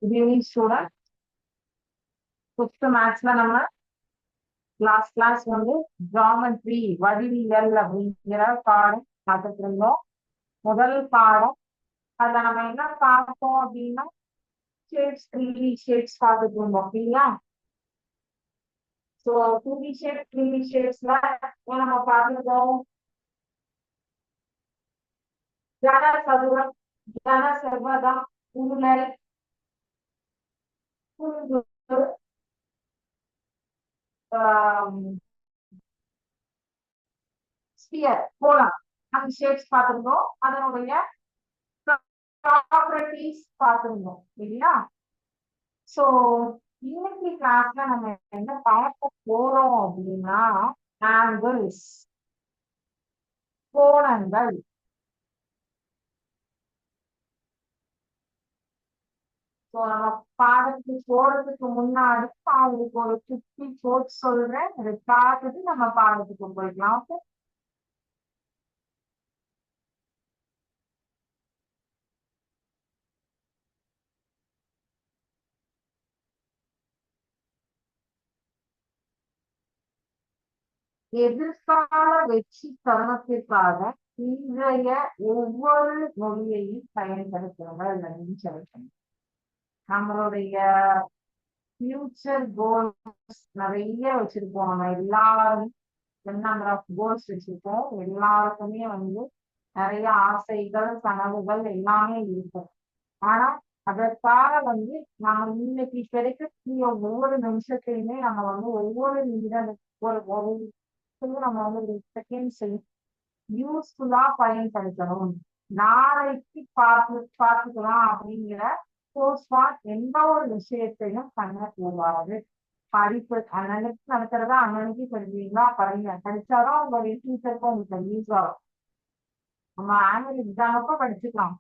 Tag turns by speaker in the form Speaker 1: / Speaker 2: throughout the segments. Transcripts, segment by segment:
Speaker 1: Good evening student. Fifth மேத்ஸ்ல நம்ம class வந்து geometry வடிவியல் அப்படிங்கிற பாடம் பார்த்துட்டு இருந்தோம். முதல் பாடம் அதுல நம்ம என்ன பார்த்தோம் அப்படின்னா ஷேப்ஸ் 3D ஷேப்ஸ் பார்த்துட்டு இருந்தோம் இல்லையா? ஸோ 2D ஷேப் 3D ஷேப்ஸ்ல நம்ம பார்த்துருக்கோம் கன சதுரம், கன செவ்வகம், உருளை, கூம்பு, ஸ்பியர், கோளம் அந்த ஷேப்ஸ் பார்த்திருந்தோம். அதனுடைய ப்ராப்பர்ட்டிஸ் பார்த்திருந்தோம் இல்லையா? சோ இன்னைக்கு கிளாஸ்ல நம்ம என்ன பார்க்க போறோம் அப்படின்னா ஆங்கிள்ஸ், கோணங்கள். ஸோ நம்ம பாடத்துக்கு போறதுக்கு முன்னாடி அவங்களுக்கு ஒரு குட்டி கோட் சொல்றேன், அதை பார்த்துட்டு நம்ம பாடத்துக்கு போயிடலாம். எதிர்கால வெற்றி தருணத்திற்காக இன்றைய ஒவ்வொரு மொழியையும் பயன்படுத்துறவங்க அப்படின்னு சொல்லணும். நம்மளுடைய ஃபியூச்சர் கோல்ஸ் நிறைய வச்சிருப்போம். நம்ம எல்லாரும் நம்பர் ஆஃப் கோல்ஸ் வச்சிருப்போம். எல்லாருக்குமே வந்து நிறைய ஆசைகள், கனவுகள் எல்லாமே இருக்கும். ஆனா அதற்காக வந்து நம்ம இன்னைக்கு கிடைக்கக்கூடிய ஒவ்வொரு நிமிஷத்தையுமே நம்ம வந்து ஒவ்வொரு நிமிடம் நம்ம வந்து செகண்ட்ஸ் யூஸ்ஃபுல்லா பயன்படுத்தணும். நாளைக்கு பார்த்துக்கலாம் அப்படிங்கிற எந்த ஒரு விஷயத்தையும் பண்ணக்கூடாது. படிப்பு அன்னன்னைக்கு நடக்கிறதா அன்னன்னைக்கு படிக்கிறீங்களா படிங்க. படிச்சாதான் உங்க ஃபியூச்சருக்கு உங்களுக்கு யூஸ் ஆகும். நம்ம ஆனுவல் எக்ஸாமுக்கும் படிச்சுக்கலாம்,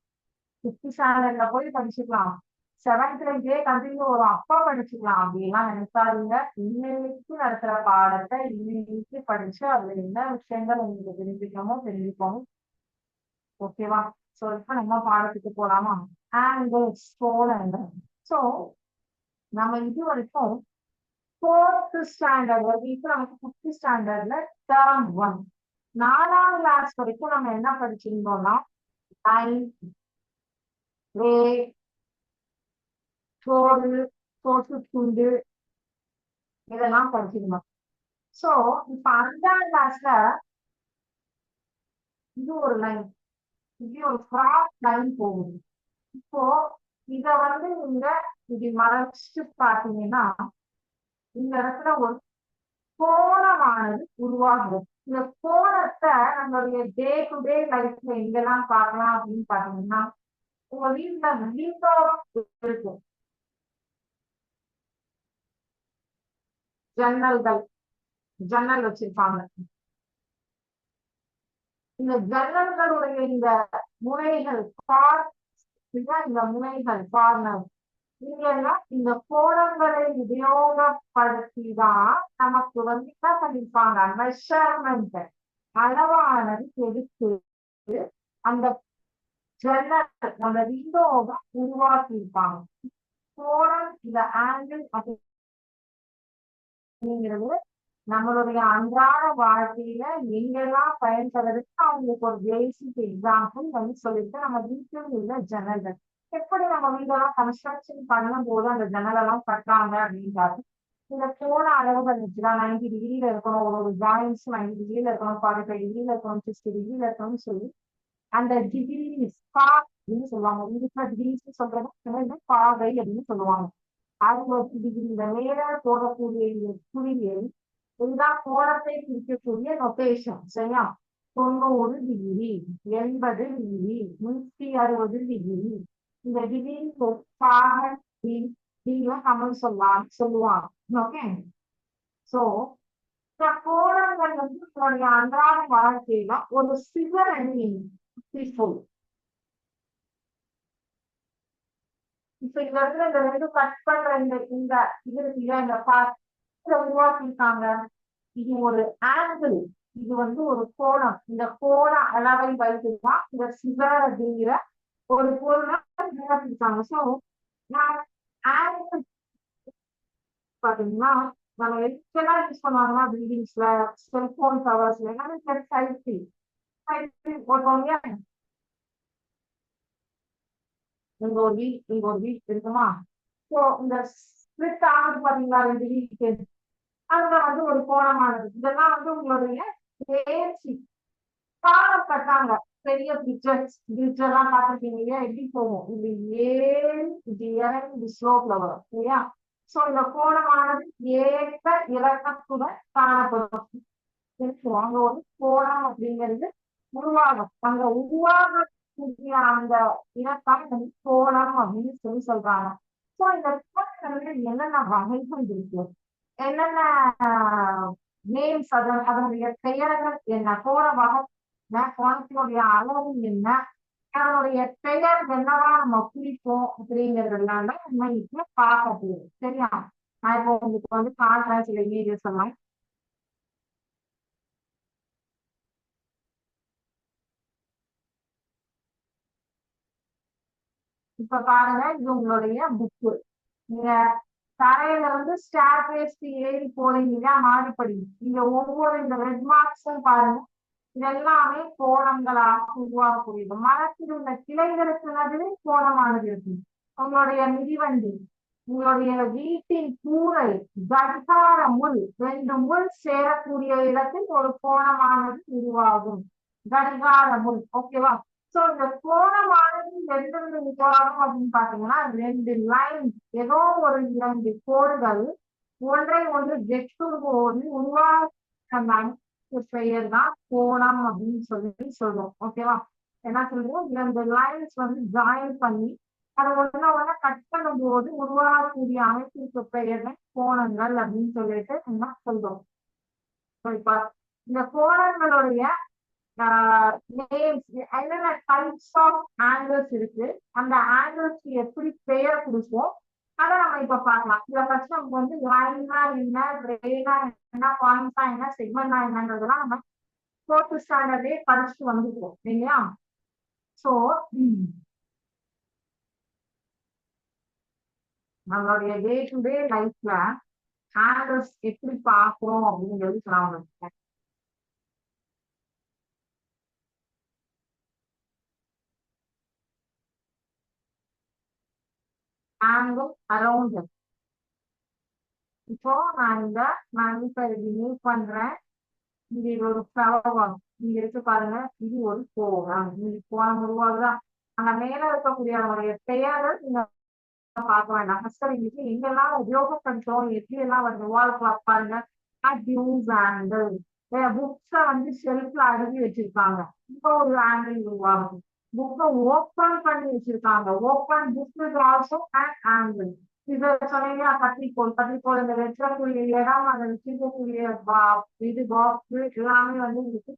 Speaker 1: 5th ஸ்டாண்டர்ட்ல போய் படிச்சுக்கலாம், 7th கண்டினியூ வரும் அப்பா படிச்சுக்கலாம் அப்படின்லாம் நினைக்காதீங்க. இன்னைக்கு நடத்துற பாடத்தை இன்னைக்கு படிச்சு அதுல என்ன விஷயங்கள் உங்களுக்கு தெரிஞ்சுக்கணும். ஓகேவா? சோ இப்ப நம்ம பாடத்துக்கு போலாமா? ஆங்கிள்ஸ், கோணங்கள். சோ நம்ம இது வரைக்கும் 4th ஸ்டாண்டர்ட் வரைக்கும், இப்ப நமக்கு 5th ஸ்டாண்டர்ட்ல டேர்ம் 1 4ஆம் கிளாஸ் வரைக்கும் நம்ம என்ன படிச்சிருந்தோம்னா துண்டு இதெல்லாம் படிச்சிருந்தோம். சோ இப்ப 5ஆம் கிளாஸ்ல இது ஒரு லைன், இது ஒரு கிராஸ் லைன் போகுது. இப்போ இத வந்து நீங்க இப்படி மறைச்சிட்டு பாத்தீங்கன்னா இந்த இடத்துல ஒரு கோணமானது உருவாகுது. இந்த கோணத்தை நம்மளுடைய டே டு டே லைஃப்ல எங்கெல்லாம் பார்க்கலாம் அப்படின்னு பாத்தீங்கன்னா உங்க வீட்டுல விண்டோ இருக்கு, ஜன்னல் வச்சிருப்பாங்க. இந்த ஜன்னல்களுடைய இந்த முனைகள் இந்த முனைகள் கார்னர் இதெல்லாம் இந்த கோணங்களை உபயோகப்படுத்திதான் நமக்கு வந்து என்ன பண்ணிருப்பாங்க, மெஷர்மெண்ட் அளவானது எடுத்து அந்த ஜன்னல் அந்த விண்டோவை உருவாக்கியிருப்பாங்க. கோணம் இந்த ஆங்கிள் அப்படிங்கிறது நம்மளுடைய அன்றாட வாழ்க்கையில எங்கெல்லாம் பயன்படுறதுக்கு அவங்களுக்கு ஒரு பேசிக் எக்ஸாம்பிள் வந்து சொல்லிட்டு நம்ம வீட்டில் உள்ள ஜன்னல்கள் எப்படி நம்ம வீடெல்லாம் கன்ஸ்ட்ரக்ஷன் பண்ணும் போது அந்த ஜன்னல் எல்லாம் கட்டுறாங்க அப்படின்றாரு. இந்த கோண அளவுகள் வச்சுதான் 90 டிகிரியில இருக்கணும், ஒரு ஜாயின்ஸ் 90 டிகிரியில இருக்கணும், 45 டிகிரியில இருக்கணும், 60 டிகிரியில இருக்கணும்னு சொல்லி அந்த டிகிரி அப்படின்னு சொல்லுவாங்க. இருக்கிற டிகிரிஸ் சொல்றது பாகை அப்படின்னு சொல்லுவாங்க. 60 டிகிரி இந்த மேல போடக்கூடிய குறியில் இதுதான் கோணத்தை குறிக்கக்கூடிய நொட்டேஷன். சரியா? 90 டிகிரி, 80 டிகிரி, 160 டிகிரி, இந்த டிகிரி தமிழ் சொல்லுவாங்க. ஓகே. சோ இந்த கோணங்கள் வந்து நம்மளுடைய அன்றாட வாழ்க்கையில ஒரு சிவரணி இப்ப இந்த இடத்துல இந்த ரெண்டு கட் பண்ற இந்த இது இருக்குல்ல, இந்த உருவாக்கியிருக்காங்க. இது ஒரு ஆங்கிள், இது வந்து ஒரு கோணம். இந்த கோண அளவை வைத்துதான் இந்த சிவர் அப்படிங்கிற ஒரு பொருளை உருவாக்கியிருக்காங்க. சோ நான் ஆங்கிள் பாத்தீங்கன்னா நம்ம எல்லாம் யூஸ் பண்ணுவாங்கன்னா பில்டிங்ஸ்ல செல்போன் டவர்ஸ்ல எல்லாமே சைட் போட்டோம். இங்க ஒரு வீக் இங்க ஒரு வீக் இருக்குமா. ஸோ இந்த ஸ்பிளிட் ஆகுது பாத்தீங்களா 2 வீக்கு, அதுல வந்து ஒரு கோணமானது. இதெல்லாம் வந்து உங்களுடைய தேர்ச்சி பாடம் கட்டாங்க. பெரிய பிக்சர் எல்லாம் பார்த்துருக்கீங்க இல்லையா, எப்படி போகும் இது ஏன் இது இறங்கி இது ஸ்லோப்ல வரும் இல்லையா. சோ இந்த கோணமானது ஏற்ற இறக்கத்துடன் காணப்படும். அங்க ஒரு கோணம் அப்படிங்கிறது உருவாகும். அங்க உருவாகக்கூடிய அந்த இனத்தான் வந்து கோணம் அப்படின்னு சொல்றாங்க. சோ இந்த கோணங்கள்ல என்னென்ன வகைகள் இருக்கு, என்னென்ன நேம்ஸ், அதனுடைய பெயர்கள் என்ன, கோண வகை என்ன, கோணத்தினுடைய அளவு என்ன, அதனுடைய பெயர் என்னவா நம்ம குறிப்போம் அப்படிங்கிறதுனால நம்ம இப்ப பார்க்க போகுது. சரியா. நான் இப்போ உங்களுக்கு வந்து காட்டுறேன் சில வீடியோஸ் எல்லாம். இப்ப பாருங்க, இது உங்களுடைய புக்கு. நீங்க தரையில வந்து ஸ்டேர்கேஸ் ஏறி போறீங்க இல்லையா, மாடிப்படி. இங்க ஒவ்வொரு இந்த ரெட் மார்க்ஸும் பாருங்க, இதெல்லாமே கோணங்களாக உருவாகக்கூடியது. மரத்தில் உள்ள கிளைகளுக்கு நடுவே கோணமானது இருக்கு. உங்களுடைய மிதிவண்டி, உங்களுடைய வீட்டின் கூரை, கடிகார முள், 2 முள் சேரக்கூடிய இடத்தில் ஒரு கோணமானது உருவாகும். கடிகார முள். ஓகேவா. சோ இந்த கோணமானது எங்கிருந்து உருவாகும் அப்படின்னு பாத்தீங்கன்னா, 2 லைன், ஏதோ ஒரு 2 கோடுகள் ஒன்றை ஒன்று வெட்டும் போது உருவாக பெயர் தான் கோணம் அப்படின்னு சொல்றோம். ஓகேவா. என்ன சொல்றோம், 2 லைன்ஸ் வந்து ஜாயின் பண்ணி அதை ஒண்ணு கட் பண்ணும் போது உருவாகக்கூடிய அமைப்பிற்கு பெயர் தான் கோணங்கள் அப்படின்னு சொல்லிட்டு நம்ம சொல்றோம். இப்ப இந்த கோணங்களுடைய என்னென்ன டைப்ஸ் ஆஃப் ஆங்கிள்ஸ் இருக்கு, அந்த ஆங்கிள்ஸ்க்கு எப்படி பெயர் கொடுப்போம், அதை நம்ம இப்ப பார்க்கலாம். இதை ஃபர்ஸ்ட் நமக்கு வந்து லைனா என்ன, ரேனா என்ன, பாயிண்ட்ஸா என்ன, செக்மெண்டா என்னன்றதெல்லாம் நம்ம 4th ஸ்டாண்டர்டே படிச்சுட்டு வந்துருக்கோம் இல்லையா. சோ நம்மளுடைய டே டு டே லைஃப்ல ஆங்கிள்ஸ் எப்படி பார்க்கிறோம் அப்படிங்கிறது நான் ஆங்கிள் அரௌண்ட். இப்போ நான் இப்ப ரிமூவ் பண்றேன். இது ஒரு ஃப்ளவர். இங்க இருக்கு பாருங்க, இது ஒரு கோணம். இது கோணம் உருவாகுதா. அந்த மேல இருக்கக்கூடிய அவருடைய பெயர்கள் நீங்க பார்க்க வேண்டாம். ஃபர்ஸ்ட் இன்னைக்கு எங்கெல்லாம் உபயோகப்படுத்தோம், எப்படி எல்லாம் வருது வால் கிளாக் பாருங்க. ஆங்கிள் புக்ஸ வந்து ஷெல்ஃப்ல அடுக்கி வச்சிருக்காங்க, இப்போ ஒரு ஆங்கிள் உருவாகும். புக்கை ஓப்பன் பண்ணி வச்சிருக்காங்க, open book is also an angle. இத சொன்னீங்கன்னா கத்திரிக்கோள் இந்த வெற்றக்கூடிய இடம், அதை வச்சிருக்கக்கூடிய இது பாக்ஸ் எல்லாமே வந்து இதுக்கு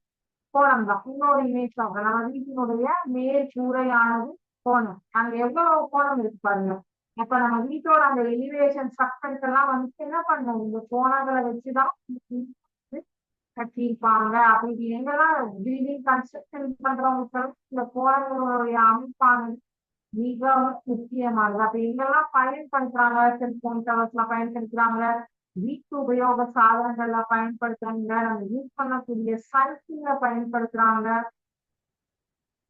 Speaker 1: கோணம் தான். இன்னொரு இமேஜ் தான், நம்ம வீட்டினுடைய மேல் கூரையானது கோணம். அங்க எவ்வளவு கோணம் இருக்கு பாருங்க. அப்ப நம்ம வீட்டோட அந்த எலிவேஷன் ஸ்ட்ரக்சர்ஸ் எல்லாம் வந்து என்ன பண்ணுவோம், இந்த கோணங்களை வச்சுதான் கட்டியிருப்பாங்க. அப்படி எங்கெல்லாம் பில்டிங் கன்ஸ்ட்ரக்ஷன் பண்றவங்க இந்த கோணங்களுடைய அமைப்பானது மிகவும் முக்கியமானது. அப்ப எங்கெல்லாம் பயன்படுத்துறாங்க, செல்போன் டவர்ஸ்ல பயன்படுத்துறாங்க, வீட்டு உபயோக சாதனங்கள்ல பயன்படுத்துறாங்க, நம்ம யூஸ் பண்ணக்கூடிய சைக்கிள்ல பயன்படுத்துறாங்க.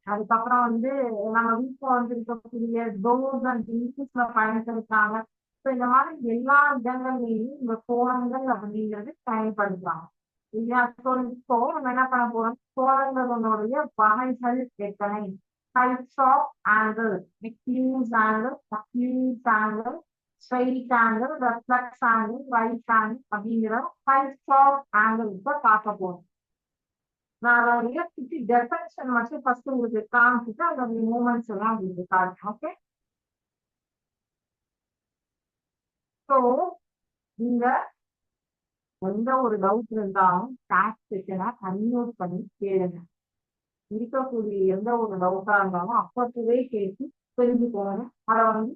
Speaker 1: அதுக்கப்புறம் வந்து நம்ம வீட்டுல வந்து இருக்கக்கூடிய டோர்ஸ் அண்ட் விண்டோஸ்ல பயன்படுத்துறாங்க. ஸோ இந்த மாதிரி எல்லா இடங்கள்லயும் இந்த கோணங்கள் அப்படிங்கிறது பயன்படுத்துறாங்க இல்லையா. ஸோ இப்போ நம்ம என்ன பண்ண போறோம், கோணங்களுடைய வகைகள் எத்தனை, types of angles, acute angle, acute angle, straight angle, reflex angle, right angle அப்படிங்கிற types of angle இப்ப பார்க்க போறோம். நான் அதோடைய குட்டி டெஃபனிஷன் மட்டும் ஃபர்ஸ்ட் உங்களுக்கு காமிச்சுட்டு அதோடைய மூமெண்ட்ஸ் எல்லாம் உங்களுக்கு காட்டுறேன். ஓகே. ஸோ நீங்க எந்த ஒரு டவுட் இருந்தாலும் சாட் செஷனை அன்மியூட் பண்ணி கேளுங்க. இருக்கக்கூடிய எந்த ஒரு டவுட்டா இருந்தாலும் அப்பவே கேட்டு தெரிஞ்சுக்கோங்க. அதை வந்து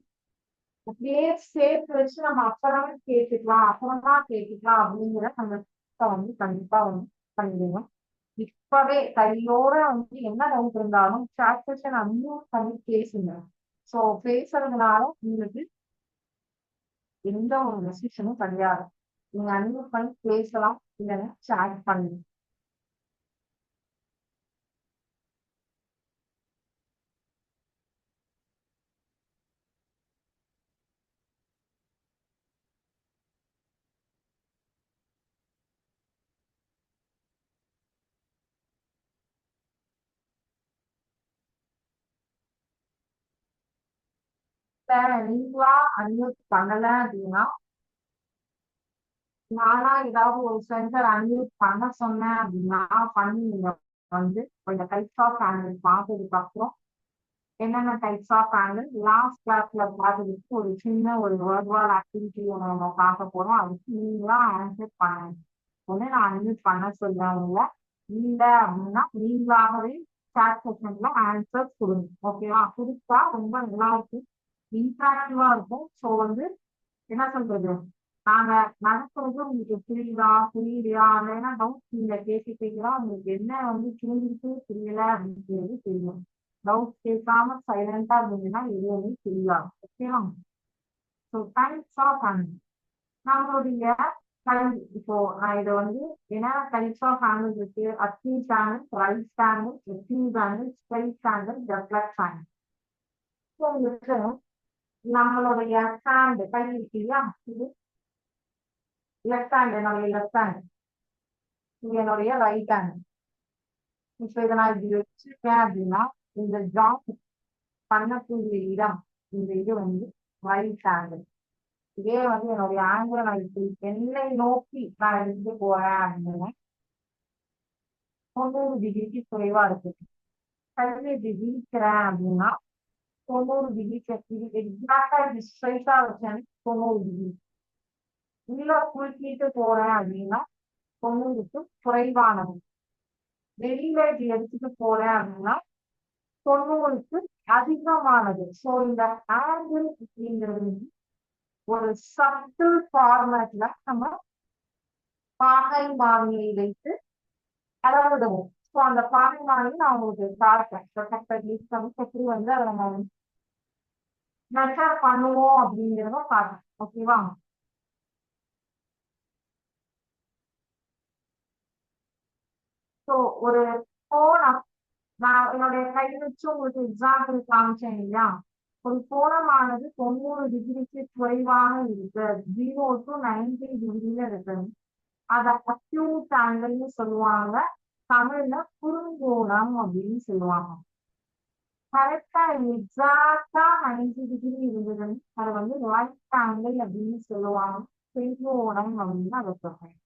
Speaker 1: அப்படியே சேர்த்து வச்சு நம்ம அப்புறமே கேட்டுக்கலாம் அப்படிங்கிற அந்த வந்து கண்டிப்பா வந்து பண்ணிடுவோம். இப்பவே கையோட வந்து என்ன டவுட் இருந்தாலும் சாட் செஷன் அன்மியூட் பண்ணி பேசுங்க. ஸோ பேசுறதுனால உங்களுக்கு எந்த ஒரு ரெஸ்ட்ரிக்ஷனும் கிடையாது. நீங்க அன்மியூட் பண்ணி பேசலாம், இல்லைன்னா சாட் பண்ணுங்க. நீங்களா அன்மியூட் பண்ணல அப்படின்னா, நானா ஏதாவது ஒரு சென்டர் அன்மியூட் பண்ண சொன்னேன் அப்படின்னா பண்ணி நீங்க வந்து இந்த டைப்ஸ் ஆஃப் ஆங்கிள் பார்த்ததுக்கு அப்புறம் என்னென்ன டைப்ஸ் ஆஃப் ஆங்கிள் லாஸ்ட் கிளாஸ்ல பார்த்ததுக்கு ஒரு சின்ன ஒரு வேர்பல் ஆக்டிவிட்டி நம்ம பார்க்க போறோம். அதுக்கு நீங்களா ஆன்சர் பண்ணணும். ஒண்ணு நான் அன்மியூட் பண்ண சொல்றேன், இல்ல அப்படின்னா நீங்களாகவே சாட் செக்ஷன்ல ஆன்சர் கொடுங்க. ஓகேவா? கொடுத்தா ரொம்ப நல்லா இருக்கும், இன்ட்ராக்டிவா இருக்கும். ஸோ வந்து என்ன சொல்றது, நாங்க நடத்துறது உங்களுக்கு புரியுதா புரியலையா, இல்லைன்னா டவுட் நீங்க கேட்டுட்டீங்களா, உங்களுக்கு என்ன வந்து புரிஞ்சுட்டு புரியல அப்படிங்கிறது தெரியும். டவுட் கேட்காம சைலண்டா இருந்தீங்கன்னா எதுவுமே தெரியாது. ஓகேவா? ஸோ டைப்ஸ் ஆஃப் ஆங்கிள் நம்மளுடைய கல்வி. இப்போ நான் இதை வந்து என்னென்ன டைப்ஸ் ஆஃப் ஆங்கிள் இருக்கு, அக்யூஸ் ஆங்கிள், ரைட் ஆங்கிள், எக்யூஸ் angle, straight angle, reflex angle. உங்களுக்கு நம்மளுடைய ஹேண்ட் கை இருக்கு இல்லையா, இது லெஃப்ட் ஹேண்ட், என்னுடைய லெஃப்ட் ஹேண்ட், இது என்னுடைய ரைட் ஹேண்ட். இப்போ இதை நான் இப்படி வச்சிருக்கேன் அப்படின்னா இந்த ஜாப் பண்ணக்கூடிய இடம், இந்த இது வந்து ரைட் ஹேண்ட். இதே வந்து என்னுடைய ஆங்கில நான் இப்படி என்னை நோக்கி நான் எடுத்து போறேன் அப்படின்னா 90 டிகிரிக்கு குறைவா இருக்கு. கையை இப்படி விரிக்கிறேன் அப்படின்னா 90 டிகிரி, எக்ஸாக்டா இப்படி ஸ்ட்ரைட்டா வச்சேன் 90 டிகிரி. உள்ள குறுக்கிட்டு போறேன் அப்படின்னா 90க்கு குறைவானது. வெளியில இப்படி எடுத்துட்டு போறேன் அப்படின்னா 90க்கு அதிகமானது. ஸோ இந்த ஆங்கிள் அப்படிங்கிறது ஒரு சப்டில் ஃபார்மேட்ல நம்ம பாகை மானியை வைத்து அளவிடுவோம். ஸோ அந்த பாகை மானியை நான் உங்களுக்கு காட்டுறேன். எப்படி வந்து அதை நம்ம மெஷர் பண்ணுவோம் அப்படிங்கிறத காட்டுறேன். ஓகேவா? ஸோ ஒரு கோணம், நான் என்னுடைய கை வச்சு உங்களுக்கு எக்ஸாம்பிள் காமிச்சேன் இல்லையா, ஒரு கோணமானது 90 டிகிரிக்கு குறைவாக இருக்கு, 0 to 90 டிகிரில இருக்கு, அத அக்யூட் ஆங்கிள்னு சொல்லுவாங்க. தமிழ்ல குறுங்கோணம் அப்படின்னு சொல்லுவாங்க. கரெக்டா எக்ஸாக்டா 90 டிகிரி இருந்ததுன்னு அதை வந்து ரைட் ஆங்கிள் அப்படின்னு சொல்லுவாங்க. செங்கோணம் அப்படின்னு அதை சொல்றேன்.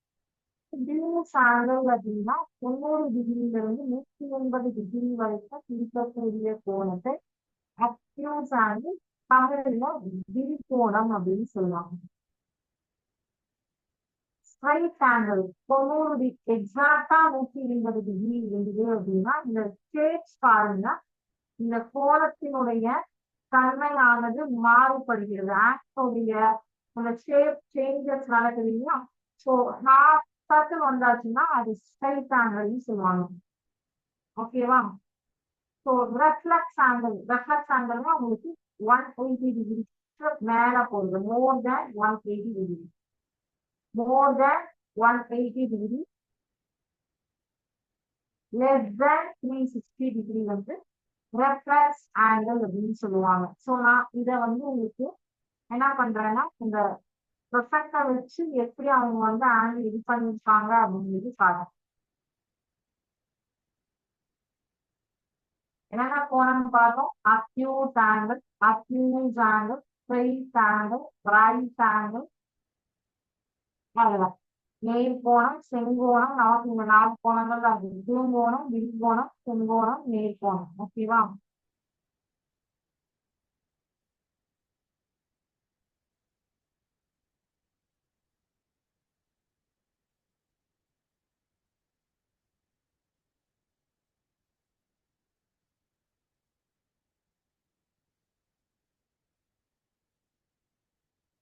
Speaker 1: டியூஸ் ஆங்கிள் அப்படின்னா 90 டிகிரில இருந்து 180 டிகிரி வரைக்கும் இருக்கக்கூடிய கோணத்தை அக்யூஸ் ஆங்கிள், தமிழ்ல விரிகோணம் அப்படின்னு சொல்லுவாங்க. ஸ்ட்ரைட் ஆங்கிள் 90 எக்ஸாக்டா 180 டிகிரி இருந்தது அப்படின்னா இந்த ஷேப்ஸ் பாருங்க, இந்த கோணத்தினுடைய தன்மையானது மாறுபடுகிறது. ஆக்டோடைய அந்த ஷேப் சேஞ்சஸ் நடக்குது இல்லையா, ஸோ ஹாஃப் சர்க்கிள் வந்தாச்சுன்னா அது ஸ்ட்ரைட் ஆங்கிள்னு சொல்லுவாங்க. ஓகேவா? ஸோ ரெஃப்ளெக்ஸ் ஆங்கிள்னா உங்களுக்கு 180 டிகிரி மேல போகுது, மோர் தேன் 180 டிகிரி, லெஸ் தேன் 360 டிகிரி வந்து ரெஃப்ளெக்ஸ் ஆங்கிள் அப்படின்னு சொல்லுவாங்க. ஸோ நான் இதை வந்து உங்களுக்கு என்ன பண்றேன்னா இந்த ப்ரொஃபெக்டை வச்சு எப்படி அவங்க வந்து ஆங்கிள் இது பண்ணிருக்காங்க அப்படிங்கிறது பாருங்க. என்னென்ன கோணம் பார்த்தோம்? Acute angle, acute angle, straight angle, right angle, அவ்வளவுதான். நேர் கோணம், செங்கோணம், நமக்கு இந்த 4 கோணங்கள் தான் இருக்கு. குறுங்கோணம், விரிகோணம், செங்கோணம், நேர்கோணம். ஓகேவா?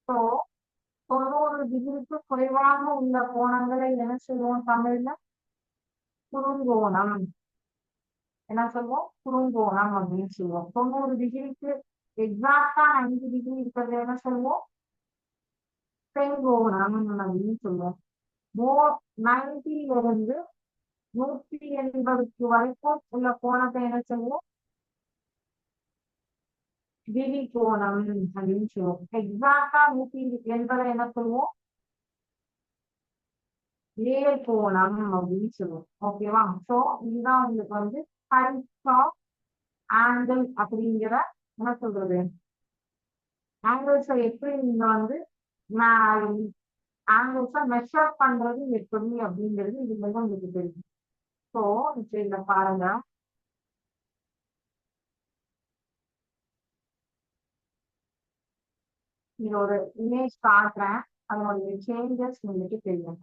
Speaker 1: ஸோ 90 டிகிரிக்கு குறைவாக உள்ள கோணங்களை என்ன சொல்லுவோம் தமிழ்ல? குறுங்கோணம். என்ன சொல்லுவோம்? குறுங்கோணம் அப்படின்னு சொல்லுவோம். 90 டிகிரிக்கு எக்ஸாக்டா 90 டிகிரி இருக்கிறது என்ன சொல்லுவோம்? செங்கோணம் அப்படின்னு சொல்லுவோம். 90 இருந்து 180 வரைக்கும் உள்ள கோணத்தை என்ன சொல்லுவோம்? விரிகோணம் அப்படின்னு சொல்லுவோம். எக்ஸாக்டா 180 என்ன சொல்லுவோம்? நேர்கோணம் அப்படின்னு சொல்லுவோம். ஓகேவா? சோ இதுதான் உங்களுக்கு வந்து டைப்ஸ் ஆஃப் ஆங்கிள் அப்படிங்கிற என்ன சொல்றது, ஆங்கிள்ஸை எப்படி நீங்க வந்து ஆங்கிள்ஸை மெஷர் பண்றது எப்படி அப்படிங்கிறது இதுல தான் உங்களுக்கு தெரியும். ஸோ இப்போ இதுல பாருங்க, இது ஒரு இமேஜ் காட்டுறேன், அதனுடைய சேஞ்சஸ் உங்களுக்கு தெரியும்.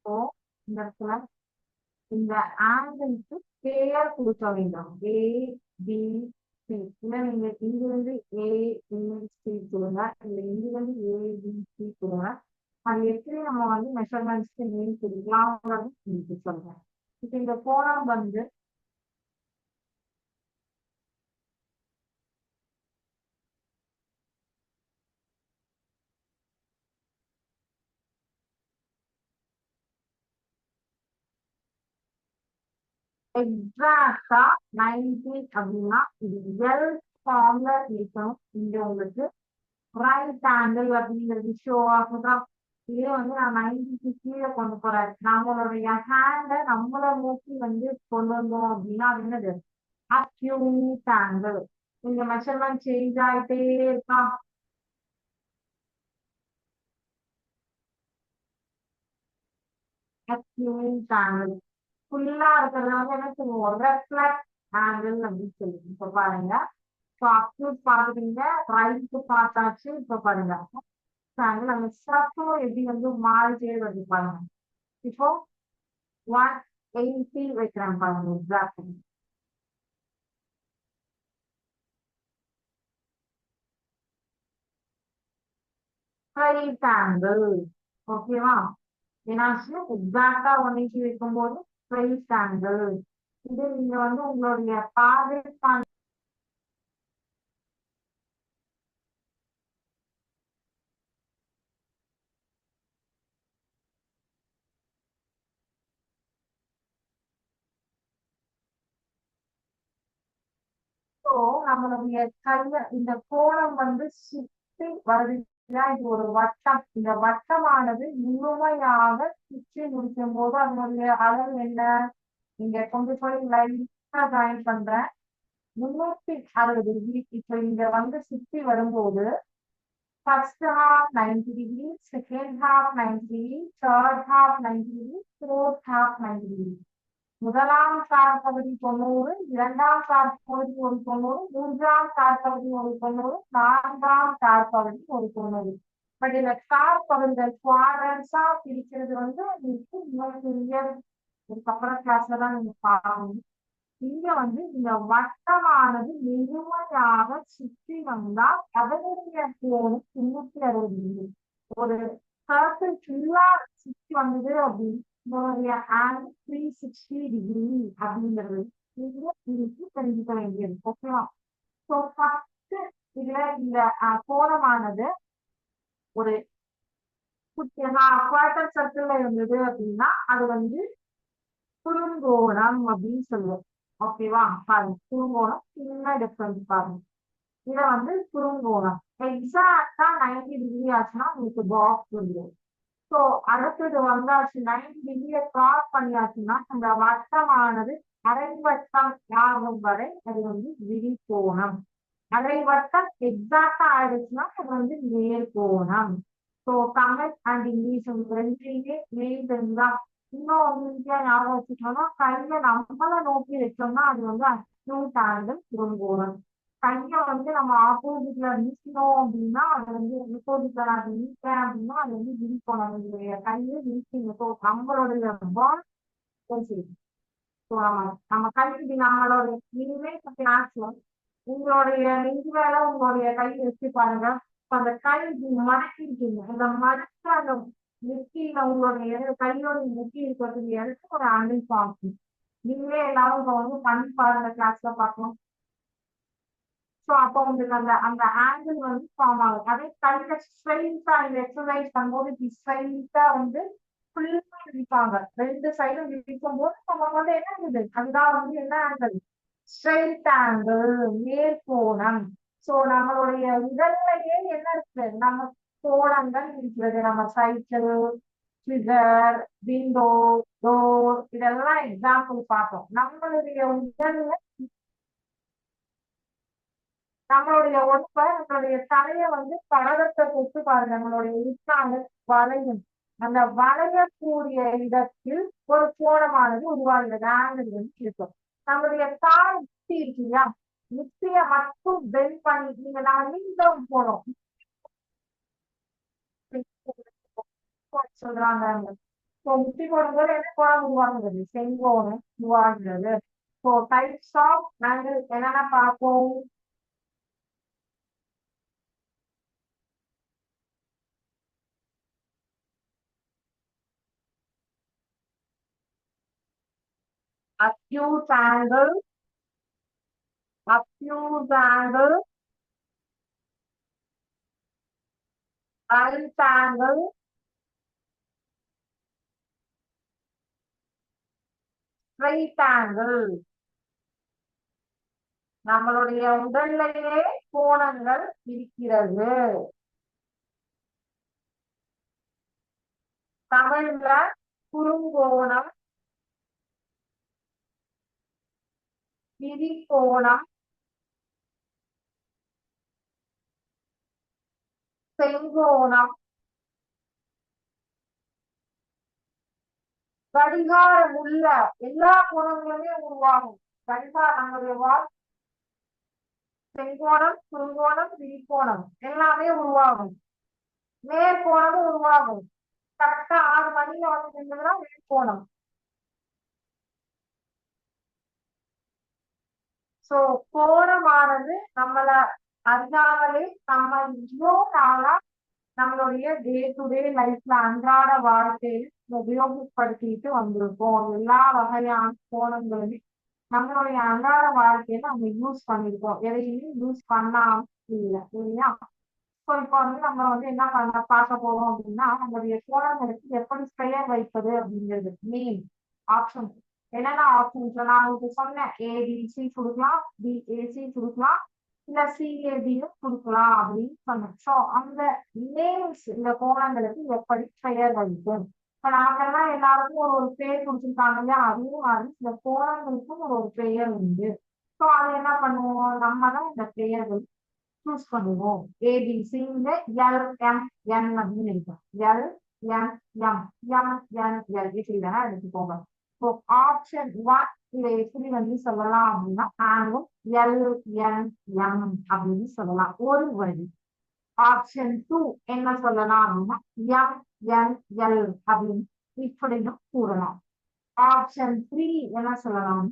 Speaker 1: ஸோ இந்த இடத்துல இந்த ஆங்கிளுக்கு பேர் கொடுக்க வேண்டும். ஏ பி சி. இல்லை நீங்க இங்கிருந்து ஏ பி சி கொடுங்க, இல்லை இங்கிருந்து ஏ பி சி கொடுங்க. அது எப்படி நம்ம வந்து மெஷர்மெண்ட்ஸ்க்கு நேம் கொடுக்கலாம்ன்றது உங்களுக்கு சொல்றேன். இப்ப இந்த கோணம் வந்து எக்ஸாக்டா 90 அப்படின்னா இது எல் ஃபார்ம்ல இருக்கணும். இங்க உங்களுக்கு ரைட் ஆங்கிள் அப்படிங்கிறது ஷோ ஆகுதான். இதே வந்து நான் 90க்கு கீழே கொண்டு போறேன், நம்மளுடைய ஹேண்டை நம்மளை நோக்கி வந்து கொண்டு வந்தோம் அப்படின்னா அது என்னது? Acute angle. நீங்க மெஷர்மெண்ட் சேஞ்ச் ஆயிட்டே இருக்கா? Acute angle. ஃபுல்லா இருக்கிறது வந்து என்ன சொல்லுவோம்? ரெஃப்ளெக்ட் ஆங்கிள் அப்படின்னு சொல்லுவோம். இப்ப பாருங்க, ஸோ அக்யூட் பாக்குறீங்க, ரைட் பார்த்தாச்சு. இப்ப பாருங்க ஆங்கிள் அந்த சர்க்கிள் எப்படி வந்து மாறிட்டே வருது பாருங்க. இப்போ 180 வைக்கிறேன் பாருங்க எக்ஸாக்ட். Right angle. ஓகேவா? ஏன்னாச்சு எக்ஸாக்டா 180 வைக்கும்போது ரைட் ஆங்கிள். இது நீங்க வந்து உங்களுடைய பார்வை நம்மளுடைய கையில இந்த கோணம் வந்து சுற்றி வருதுன்னா இது ஒரு வட்டம். இந்த வட்டமானது முழுமையாக சுற்றி முடிக்கும் போது அதனுடைய அளவு என்ன? இங்க கொண்டு போய் லைட்டா ஜாயின் பண்றேன். 360 டிகிரி. இப்ப இங்க வந்து சுத்தி வரும்போது first half 90 degree, second half 90 degree, third half 90 degree, fourth half 90 degree. முதலாம் காற்பகுதி 90, இரண்டாம் காற்பகுதி ஒரு 90, மூன்றாம் காற்பகுதி ஒரு 90, நான்காம் காற்பகுதி ஒரு 90. பட் இந்த காற்பகுதிகள் குவாட்ரன்ஸா பிரிக்கிறது வந்து இதுக்கப்புறம் கிளாஸ்ல தான் நீங்க பார்க்கணும். இங்க வந்து இந்த வட்டமானது முழுமையாக சுற்றி வந்தால் அதனுடைய கோணம் 360 டிகிரி. ஒரு சர்க்கிள் ஃபுல்லா சுற்றி வந்தது அப்படின்னு உங்களுடைய ஆங்கிள் 360 டிகிரி அப்படிங்கிறது தெரிஞ்சுக்க வேண்டியது. ஓகேவா? ஸோ ஃபர்ஸ்ட் இதுல இந்த கோணமானது ஒரு குவார்டர் சர்க்கிள்ல இருந்தது அப்படின்னா அது வந்து குறுங்கோணம் அப்படின்னு சொல்லுவோம். ஓகேவா? பாருங்க, குறுங்கோணம் சின்ன டிஃபரன்ஸ் பாருங்க. இதை வந்து குறுங்கோணம் எக்ஸாக்டா 90 டிகிரி ஆச்சுன்னா உங்களுக்கு பாக்ஸ் வந்துடும். ஸோ அடுத்தது வந்தாச்சு 90 டிகிரியை கிராஸ் பண்ணியாச்சுன்னா அந்த வட்டமானது அரை வட்டம் ஆகும் வரை அது வந்து விரிகோணம். அரை வட்டம் எக்ஸாக்டா ஆயிடுச்சுன்னா அது வந்து நேர்கோணம். ஸோ தமிழ் அண்ட் இங்கிலீஷ் உங்களுக்கு ரெண்டுலேயுமே மெயின் இருந்தா இன்னும் ஈஸியா ஞாபகம் வச்சுக்கணும்னா கையில நம்மளை நோக்கி வச்சோம்னா அது வந்து அக்யூட் ஆங்கிள் குறுங்கோணம். கையை வந்து நம்ம ஆப்போசிட்ல வீசினோம் அப்படின்னா அது வந்து ஆப்போசிட்ல நான் வீசிட்டேன் அப்படின்னா அது வந்து விரிக்கோணம். நம்மளுடைய கையை விரிச்சிங்க. ஸோ நம்மளுடைய பால் சரி. ஸோ நம்ம கைக்கு நம்மளுடைய இனிமே கிளாஸ்ல உங்களுடைய நெஞ்சு மேல உங்களுடைய கை வச்சு பாருங்க. அந்த கை மடக்கிருக்கீங்க அந்த மடக்க அந்த முக்கியில உங்களுடைய கையோட முக்கி இருக்கிறது எடுத்து ஒரு ஆங்கிள் பார்க்கும். நீங்களே எல்லாரும் இப்ப வந்து பண்ணி பாருங்க கிளாஸ்ல பார்க்கலாம். சோ அப்போ உங்களுக்கு அந்த அந்த ஆங்கிள் வந்து ஃபார்ம் ஆகும். அதே கையில ஸ்ட்ரெயிட்டா இந்த எக்ஸசைஸ் பண்ணும்போது இப்படி ஸ்ட்ரெயிட்டா வந்து ஃபுல்லா இடிப்பாங்க. ரெண்டு சைடும் இடிக்கும் போது நமக்கு வந்து என்ன ஆகுது? அதுதான் வந்து என்ன ஆங்கிள்? ஸ்ட்ரெயிட் ஆங்கிள், நேர்கோணம். சோ நம்மளுடைய உடல்லையே என்ன இருக்கு? நம்ம கோணங்கள் இருக்கிறது. நம்ம சைக்கிள், ஃபிகர், விண்டோ, டோர் இதெல்லாம் எக்ஸாம்பிள் பார்த்தோம். நம்மளுடைய உடல்ல நம்மளுடைய உடம்ப நம்மளுடைய தலைய வந்து படகத்தை தொட்டு பாருங்க. நம்மளுடைய உச்சாங்க வளையும். அந்த வளையக்கூடிய இடத்தில் ஒரு கோணமானது உருவாகிறது. ஆங்கிள் வந்து இருக்கும். நம்மளுடைய கால் முட்டி இருக்கு இல்லையா? முட்டிய மட்டும் பெண்ட் பண்ணி நீங்க நான் நீங்களும் போனோம் சொல்றாங்க. முட்டி போடும்போது என்ன கோணம் உருவாகுறது? செங்கோணம் உருவாகிறது. ஸோ டைப்ஸ் ஆஃப் ஆங்கிள் என்னென்ன பார்ப்போம்? acute angle, obtuse angle, right angle, straight angle. நம்மளுடைய உடல்லையே கோணங்கள் இருக்கிறது. தமிழ்ல குறுங்கோணம், விரிகோணம், செங்கோணம், கடிகாரம் உள்ள எல்லா கோணங்களுமே உருவாகும். கடிகாரம் நம்மளுடைய செங்கோணம், குறுங்கோணம், விரிகோணம் எல்லாமே உருவாகும். நேர்கோணமும் உருவாகும். கரெக்டா 6 மணில வந்து நின்றுதுன்னா நேர்கோணம். சோ கோணமானது நம்மள அறியாமலே நம்ம இவ்வளோ நாளா நம்மளுடைய டே டு டே லைஃப்ல அன்றாட வாழ்க்கையில் உபயோகப்படுத்திட்டு வந்திருக்கோம். எல்லா வகையான கோணங்களுமே நம்மளுடைய அன்றாட வாழ்க்கையில நம்ம யூஸ் பண்ணிருக்கோம். எதையுமே யூஸ் பண்ணாம இல்லை இல்லையா? ஸோ இப்போ வந்து நம்ம வந்து என்ன பண்ண பார்க்க போறோம் அப்படின்னா நம்மளுடைய கோணங்களுக்கு எப்படி பெயர் வைப்பது அப்படிங்கிறது மெயின் ஆப்ஷன். என்னென்ன ஆப்ஷன்ஸ் நான் உங்களுக்கு சொன்னேன். ஏபிசி கொடுக்கலாம், பிஏசி கொடுக்கலாம், இல்ல சிஏபியும் கொடுக்கலாம் அப்படின்னு சொன்னேன். ஸோ அந்த நேம்ஸ் இந்த கோணங்களுக்கு எப்படி பெயர் வைக்கும்? இப்ப நாங்கெல்லாம் எல்லாருக்கும் ஒரு பேர் கொடுத்துருக்காங்க இல்லையா? அதே மாதிரி இந்த கோணங்களுக்கும் ஒரு பெயர் உண்டு. ஸோ அது என்ன பண்ணுவோம்? நம்ம தான் இந்த பெயர்கள் சூஸ் பண்ணுவோம். ஏபிசி எல்எம்என் அப்படின்னு இருக்கும். எல்எம்எம்எல் இப்படி வேணா எடுத்துக்கோங்க. ஸோ ஆப்ஷன் 1 இதை எப்படி வந்து சொல்லலாம் அப்படின்னா ஆங்கும் எல்என்எம் அப்படின்னு சொல்லலாம். ஒரு வழி. ஆப்ஷன் 2 என்ன சொல்லலாம் அப்படின்னா எம்என்எல் அப்படின்னு இப்படின்னு கூறலாம். ஆப்ஷன் 3 என்ன சொல்லலாம்?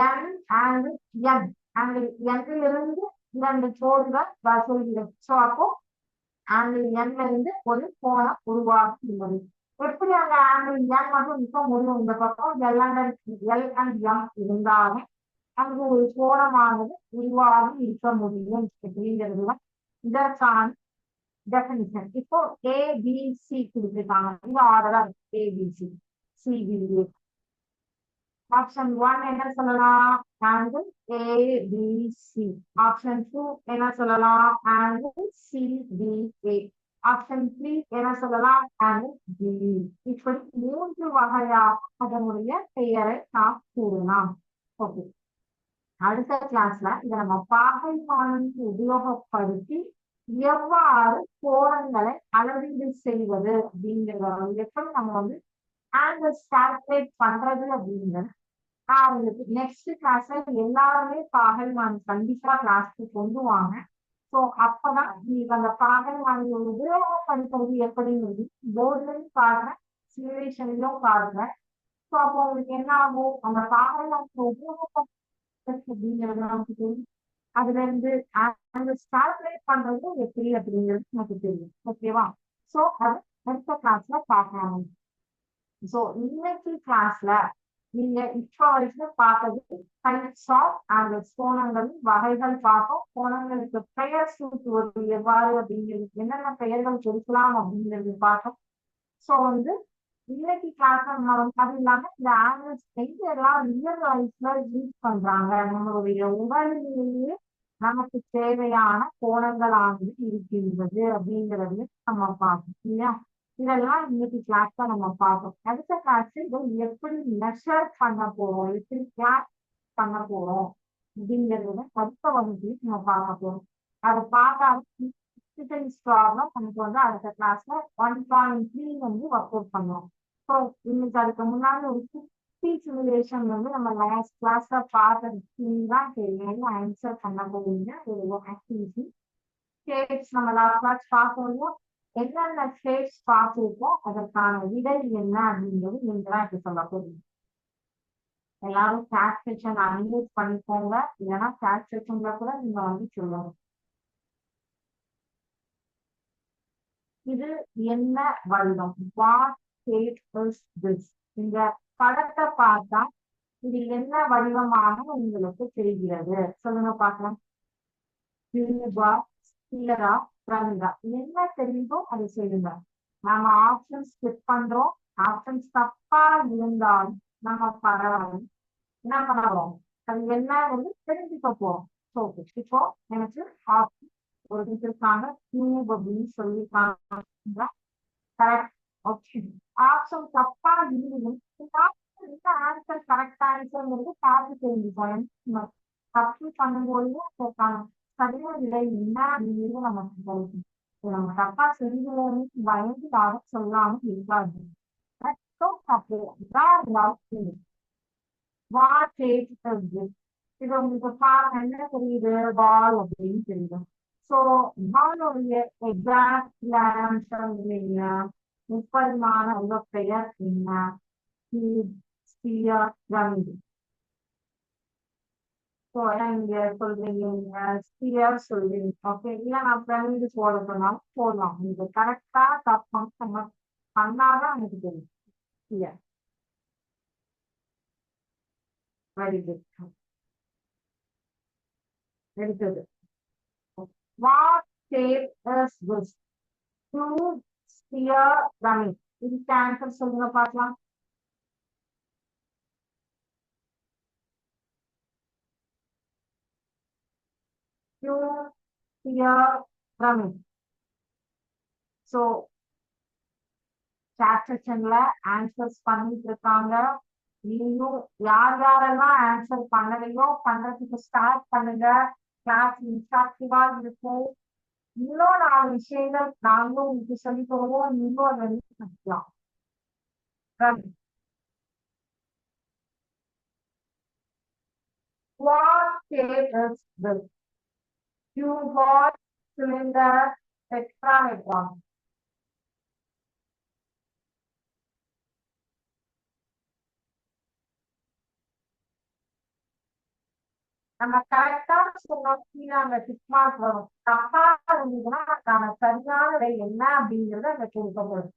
Speaker 1: என் அண்ட் என் அண்ட் எண்ணிலிருந்து 2 கோடுகள் சொல்கிறது. சோ அப்போ ஆங்கிள் எண்ல இருந்து ஒரு கோணம் உருவாக்குகிறது. எப்படி அந்த ஆங்கிள் என் மட்டும் இப்ப முடியும்? இந்த பக்கம் எல் அண்ட் எம் இருந்தாலும் அங்கு ஒரு கோணமானது உருவாகி இருக்க முடியும் அப்படிங்கிறது இதற்கான டெபினிஷன். இப்போ ஏபிசி கொடுத்துருக்காங்க. இந்த ஆர்டரா ஏபிசி சிபிஏ. ஆப்ஷன் 1 என்ன சொல்லலாம்? Angle ABC. ஆப்ஷன் 2 என்ன சொல்லலாம்? Angle CPA. ஆப்ஷன் 3 என்ன சொல்லலாம்? Angle B. இப்படி 3 வகையாக அதனுடைய பெயரை நாம் கூறலாம். ஓகே, அடுத்த கிளாஸ்ல இதை நம்ம பாகைமானிக்கு உபயோகப்படுத்தி எவ்வாறு கோணங்களை அளவீடு செய்வது அப்படிங்கிறத எப்படி நம்ம வந்து ஆங்கிள் கால்குலேட் பண்றது அப்படிங்கிறது உங்களுக்கு நெக்ஸ்ட் கிளாஸ்ல எல்லாருமே பாகைமானி கண்டிப்பா கிளாஸ்க்கு கொண்டு வாங்க. ஸோ அப்பதான் நீங்க அந்த பாகைமானியை உபயோகப்படுத்துறது எப்படிங்கிறது போர்ட்லையும் பாருங்க, சிமுலேஷன்லயும் பாருங்க. ஸோ அப்போ உங்களுக்கு என்ன ஆகும்? அந்த பாகைமானியை உபயோகப்படுத்துறது அப்படிங்கிறது நமக்கு தெரியும். அதுல இருந்து கால்குலேட் பண்றது எப்படி அப்படிங்கிறது நமக்கு தெரியும். ஓகேவா? சோ அது அடுத்த கிளாஸ்ல பார்க்கலாம். சோ இன்னைக்கு கிளாஸ்ல நீங்க இப்போ வரைக்கும் பார்த்தது டைப்ஸ் ஆஃப் ஆங்கிள்ஸ், கோணங்கள் வகைகள் பார்த்தோம். கோணங்களுக்கு பெயர் சூட்டுவது எவ்வாறு அப்படிங்கிறது, என்னென்ன பெயர்கள் கொடுக்கலாம் அப்படிங்கிறது பார்த்தோம். சோ இன்னைக்கு கிளாஸ் நம்ம அது இல்லாம இந்த ஆங்கிள்ஸ் எல்லாம் ரியல் லைஃப்ல யூஸ் பண்றாங்க, நம்மளுடைய உடலிலேயே நமக்கு தேவையான கோணங்களானது இருக்கின்றது அப்படிங்கிறது நம்ம பார்க்கணும் இல்லையா? இதெல்லாம் இன்னைக்கு கிளாஸ்ல நம்ம பார்த்தோம். அடுத்த கிளாஸ் இதை எப்படி மெஷர் பண்ண போறோம், எப்படி கிளாஸ் பண்ண போறோம் அப்படிங்கிறத அடுத்த வகுப்பில் நம்ம பார்க்க போறோம். அதை பார்த்தாலும் ப்ராப்ளம் நமக்கு அடுத்த கிளாஸ்ல 1.3 ஒர்க் அவுட் பண்ணுவோம். ஸோ இன்னைக்கு அதுக்கு முன்னாடி ஒரு 50 சிமுலேஷன் நம்ம லாஸ்ட் கிளாஸ்ல பார்த்தது தான் தெரியும் ஆன்சர் பண்ண போறீங்க. ஒரு ஆக்டிவிட்டி ஷேப்ஸ் நம்ம லாஸ்ட் கிளாஸ் பார்த்தோம். என்னென்ன ஷேப்ஸ் பார்த்துருக்கோம் அதற்கான விடை என்ன அப்படிங்கிறது நீங்க தான் இப்ப சொல்ல போறீங்க. எல்லாரும் சாட் செக்ஷன் அன்மியூட் பண்ணிக்கோங்க, இல்லைன்னா சாட் செக்ஷன்ல கூட நீங்க சொல்லணும். இது என்ன வடிவம்? What shape is this? இந்த படத்தை பார்த்தா இது என்ன வடிவமாக உங்களுக்கு தெரிகிறது? சொல்லுங்க பார்க்கலாம். கியூபா, ஸ்பியரா, பிரமிடா, என்ன தெரியுதோ அதை சொல்லுங்க. நாம ஆப்ஷன்ஸ் கிளிக் பண்றோம். ஆப்ஷன்ஸ் தப்பா இருந்தாலும் நம்ம பரவாயில்ல, என்ன பண்ணுறோம், அது என்ன தெரிஞ்சுக்க போறோம். ஸோ இப்போ எனக்கு ஆப்ஷன் ஒரு இருக்காங்க, கியூப் அப்படின்னு சொல்லியிருக்காங்க. கரெக்ட். ஓகே, ஆப்ஷன் தப்பா இருந்தது ஆன்சர் கரெக்ட் ஆன்சர்ங்கிறது பார்த்து தெரிஞ்சுக்கோம். தப்பு பண்ணும்போது அதற்கான சரியான விடை என்ன அப்படிங்கிறது நமக்கு தெரியும். நம்ம தப்பா செஞ்சோன்னு பயந்து யாரும் சொல்லாம இருக்காது. தப்பு இது உங்களுக்கு பாருங்க என்ன தெரியுது, பால் அப்படின்னு தெரியுது. சோ பாலுடைய எக்ஸாக்ட் ஆன்சர் என்ன? முப்பரிமாண உலப்பெயர் என்ன? இங்க சொல்றீங்க, ஸ்பியர் சொல்றீங்க. ஓகே, இல்ல நான் பிரமிடு போட சொன்னாலும் போடலாம். நீங்க கரெக்டா தப்பா பண்ணாதான் எனக்கு தெரியும். ஸ்பியர். Very good. எடுத்தது. What shape is this? Cube, sphere, pyramid. இதுக்கு ஆன்சர் சொல்லுங்க பார்க்கலாம். Cube, sphere, pyramid. So chat செக்ஷன்ல ஆன்சர்ஸ் பண்ணிட்டு இருக்காங்க. நீங்களும் யார் யாரெல்லாம் ஆன்சர் பண்ணலையோ பண்றதுக்கு ஸ்டார்ட் பண்ணுங்க. கிளாஸ் இன்ஸ்ட்ரக்டிவா இருக்கும். இன்னும் 4 விஷயங்கள் நாங்களும் உங்களுக்கு சொல்லி தருவோம். இன்னும் அதை கற்றுக்கலாம். What shape is this? Cuboid, cylinder, tetrahedron. நம்ம கரெக்டா சொன்னோம், அங்க டிக் மார்க் வரும். தப்பா இருந்ததுன்னா அதுக்கான சரியான விடை என்ன அப்படிங்கறது அங்க கொடுக்கப்படும்.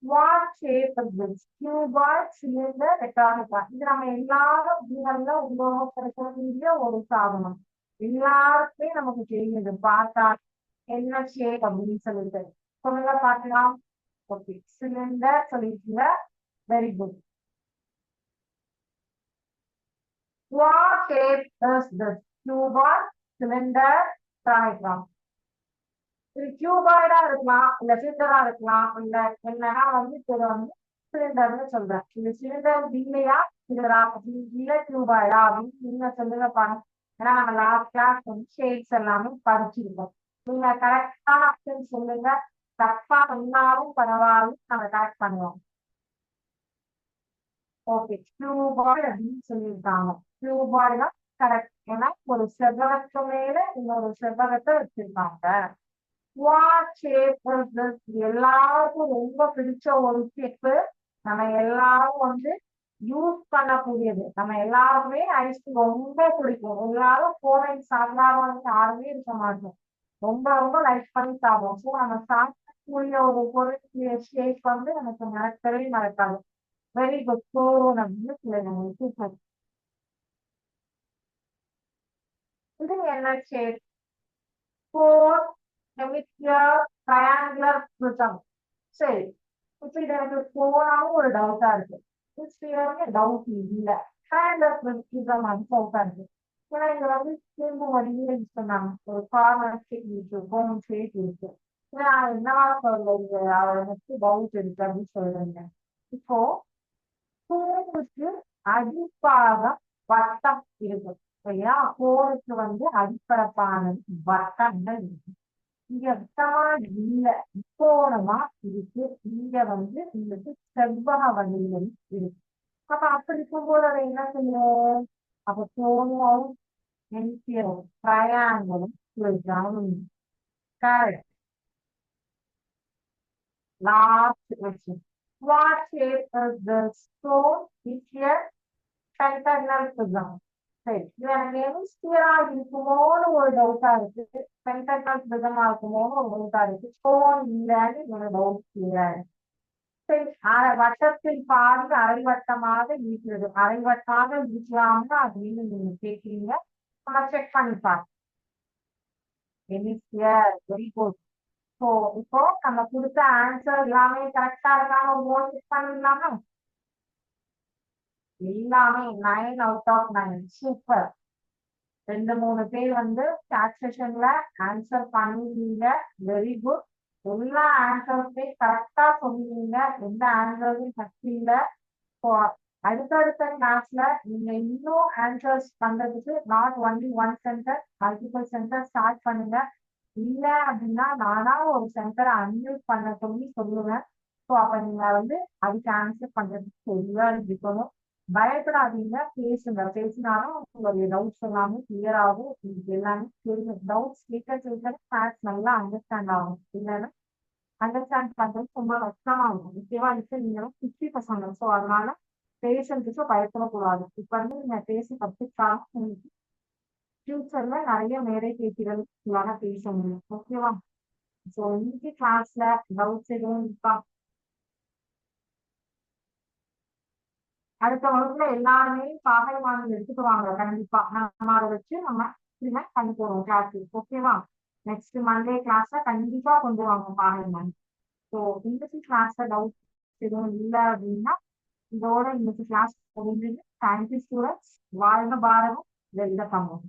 Speaker 1: What shape is this? Cuboid, cylinder, tetrahedron. இது நம்ம எல்லாரும் வீடுகள்ல உபயோகப்படுத்தக்கூடிய ஒரு சாதனம். எல்லாருக்குமே நமக்கு தெரியுது பார்த்தா என்ன ஷேப் அப்படின்னு சொல்லிட்டு. சொல்லுங்க பார்க்கலாம். ஓகே, சிலிண்டர் சொல்லிருக்கீங்க. Very good. What shape is this? Cuboid, cylinder, triangle. இது கியூபாய்டா இருக்கலாம், இல்ல சிலிண்டரா இருக்கலாம், இல்ல என்னன்னா சிலிண்டர்னு சொல்றேன். இந்த சிலிண்டர் இல்லையா சிலிண்டரா இல்ல கியூபாய்டா அப்படின்னு நீங்க சொல்லுங்க பாருங்க. ஏன்னா நம்ம லாஸ்ட் கிளாஸ் ஷேப்ஸ் எல்லாமே படிச்சிருக்கோம். நீங்க கரெக்டான ஆப்ஷன் சொல்லுங்க. தப்பா சொன்னாலும் பரவாயில்ல, நம்ம கரெக்ட் பண்ணுவோம். ஓகே, கியூபாய்டு அப்படின்னு சொல்லியிருக்காங்க. கியூபாய்டு தான் கரெக்ட். ஏன்னா ஒரு செவ்வகத்து மேல இன்னொரு செவ்வகத்தை வச்சிருக்காங்க. What shape is this? எல்லாருக்கும் ரொம்ப பிடிச்ச ஒரு ஷேப். நம்ம எல்லாரும் யூஸ் பண்ணக்கூடியது. நம்ம எல்லாருமே ஐஸ் ரொம்ப பிடிக்கும். எல்லாரும் கோன் சாப்பிடாதவங்க யாருமே இருக்க மாட்டோம். ரொம்ப ரொம்ப லைக் பண்ணி சாப்பிடுவோம். ஸோ நம்ம சாப்பிடக்கூடிய ஒரு பொருள் ஷேக் வந்து நமக்கு மறக்கவே மறக்காது. Very good. கோன் அப்படின்னு சொல்லுவாங்க. சூப்பர். இது என்ன shape? Cone, hemisphere, triangular, prism. சரி. இப்ப இது எனக்கு கோனாவும் ஒரு டவுட்டா இருக்கு. ஹெமிஸ்பியர்னு டவுட் இல்ல. ட்ரையாங்குலர், ப்ரிசம் அது டவுட்டா இருக்கு. ஏன்னா இங்க வந்து திரும்ப வழியே யூஸ் பண்ணாங்க. ஒரு கார்னர் ஷேப் இருக்கு, கோன் ஷேப் இருக்கு. ஏன்னா என்னவா சொல்ல இது எனக்கு டவுட் இருக்கு அப்படின்னு சொல்றீங்க. இப்போ கோனுக்கு அடிப்பாகம் வட்டம் இருக்கு சரியா? கோனுக்கு வந்து அடிப்படப்பானது வட்டங்கள் இருக்கு. இங்க வட்டமா இல்ல, முக்கோணமா இருக்கு. இங்க வந்து உங்களுக்கு செவ்வக வடிவம் இருக்கு. அப்ப அப்படி இருக்கும்போது அதை என்ன செய்யும்? அப்ப கோணும் ஹெமிஸ்பியரும் ட்ரையாங்கிளும் correct. Last question. What shape is the stone is a pentagonal prism? சரி. இது எனக்கு ஹெமிஸ்பியரா இருக்குமோன்னு ஒரு டவுட்டா இருக்கு. பென்டகனல் பிரிசமா இருக்குமோன்னு ஒரு டவுட்டா இருக்கு. ஸ்டோன் இல்லைன்னு என்னோட டவுட் கிளியர். சரி. வட்டத்தில் பாதி அரைவட்டமாக இருக்கிறது. அரைவட்டமாக இருக்கலாம்னு அப்படின்னு நீங்க கேட்கிறீங்க. நம்ம செக் பண்ணி பார்க்கலாம். Hemisphere very good. ஸோ இப்போ நம்ம கொடுத்த ஆன்சர் எல்லாமே கரெக்டா இருக்காம ஒரு செக் பண்ணிடலாமா? எல்லாமே 9 out of 9. சூப்பர். 2 3 பேர் வந்து சாட் செஷன்ல ஆன்சர் பண்ணிருந்தீங்க. Very good. எல்லா ஆன்சர்ஸே கரெக்டா சொல்லிருந்தீங்க. எந்த ஆன்சரும் தப்பு இல்லை. அடுத்தடுத்த கிளாஸ்ல நீங்க இன்னும் ஆன்சர்ஸ் பண்றதுக்கு not only one centre multiple centre start பண்ணுங்க. இல்ல அப்படின்னா நானா ஒரு சென்டரை அன்மியூட் பண்ண சொல்லி சொல்லுவேன். ஸோ அப்ப நீங்க வந்து அதுக்கு ஆன்சர் பண்றதுக்கு சரியா இருக்கணும். பயப்படாதீங்க, பேசுங்க. பேசினாலும் உங்களுடைய டவுட்ஸ் எல்லாமே கிளியர் ஆகும். உங்களுக்கு எல்லாமே தெரியும். டவுட்ஸ் கேட்க மேத்ஸ் நல்லா அண்டர்ஸ்டாண்ட் ஆகும். இல்லைன்னா அண்டர்ஸ்டாண்ட் பண்றது ரொம்ப கஷ்டமா இருக்கும். முக்கியமா இருக்கு நீங்களும் 50%. ஸோ அதனால பேசுறதுக்கு பயப்படக்கூடாது. இப்ப வந்து நீங்க பேசி கத்துக்கிட்டாலும் உங்களுக்கு ஃபியூச்சர்ல நிறைய மேடை பேச்சுகள் உங்களால பேச முடியும். ஓகேவா? ஸோ இன்னைக்கு கிளாஸ்ல டவுட்ஸ் எதுவும் இருக்கா? அடுத்த வகுப்புல எல்லாருமே பாகைமானல் எடுத்துட்டு வாங்க. கண்டிப்பா நம்ம அதை வச்சு நம்ம பண்ணி போறோம் கிளாஸ். ஓகேவா? நெக்ஸ்ட் மண்டே கிளாஸ்ல கண்டிப்பா கொண்டு வாங்க பாகைமானல். ஸோ இன்னைக்கு கிளாஸ்ல டவுட் எதுவும் இல்லை அப்படின்னா இதோட இன்னைக்கு கிளாஸ் முடிஞ்சது. Thank you students. வாழ்க பாரதம், வெல்க தமிழ்.